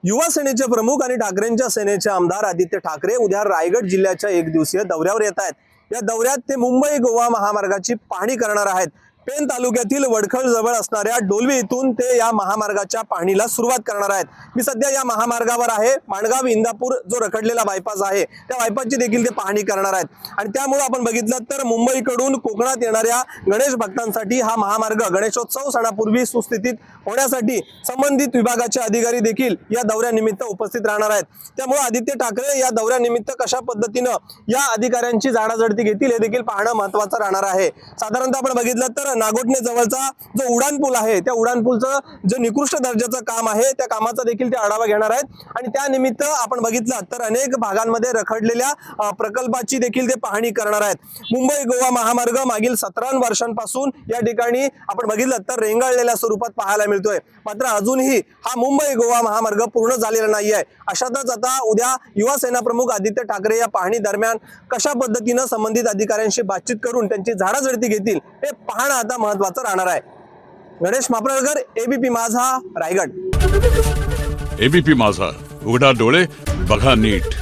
युवा सेनेचे प्रमुख आणि ठाकरेंच्या सेनेचे आमदार आदित्य ठाकरे उद्या रायगड जिल्ह्याच्या एक दिवसीय दौऱ्यावर येत आहेत। या दौऱ्यात ते मुंबई गोवा महामार्गाची पाहणी करणार आहेत। पेण तालुक्यातील वडखळ जवळ असणाऱ्या डोलवी इथून ते या महामार्गाच्या पाहणीला सुरुवात करणार आहेत। मी सध्या या महामार्गावर आहे। माणगाव इंदापूर जो रखडलेला बायपास आहे त्या बायपासची देखील ते पाहणी करणार आहेत। आणि त्यामुळे आपण बघितलं तर मुंबईकडून कोकणात येणाऱ्या गणेश भक्तांसाठी हा महामार्ग गणेशोत्सव सणापूर्वी सुस्थितीत होण्यासाठी संबंधित विभागाचे अधिकारी देखील या दौऱ्यानिमित्त उपस्थित राहणार आहेत। त्यामुळे आदित्य ठाकरे या दौऱ्यानिमित्त कशा पद्धतीने या अधिकाऱ्यांची झाडाझडती घेतील हे देखील पाहणं महत्त्वाचं राहणार आहे। साधारणतः आपण बघितलं तर नागोठणे जवळचा जो उडान पूल आहे त्या उडान पूलचं जे निकृष्ट दर्जाचं काम आहे त्या कामाचा देखील ते आढावा घेणार आहेत। आणि त्यानिमित्त आपण बघितलं तर अनेक भागांमध्ये रखडलेल्या प्रकल्पाची देखील ते पाहणी करणार आहेत। मुंबई गोवा महामार्ग मागील 17 वर्षांपासून या ठिकाणी आपण बघितलं तर रेंगाळलेल्या स्वरूपात पाहायला मिळतोय। मात्र अजूनही हा मुंबई गोवा महामार्ग पूर्ण झालेला नाहीये। अशातच आता उद्या युवा सेना प्रमुख आदित्य ठाकरे या पाहणी दरम्यान कशा पद्धतीने संबंधित अधिकाऱ्यांशी बातचीत करून त्यांची झाडाझडती घेतील हे पाहणं आता महत्त्वाचं राहणार आहे। गणेश मापळकर, एबीपी माझा, रायगड। एबीपी माझा, उघडा डोळे बघा नीट।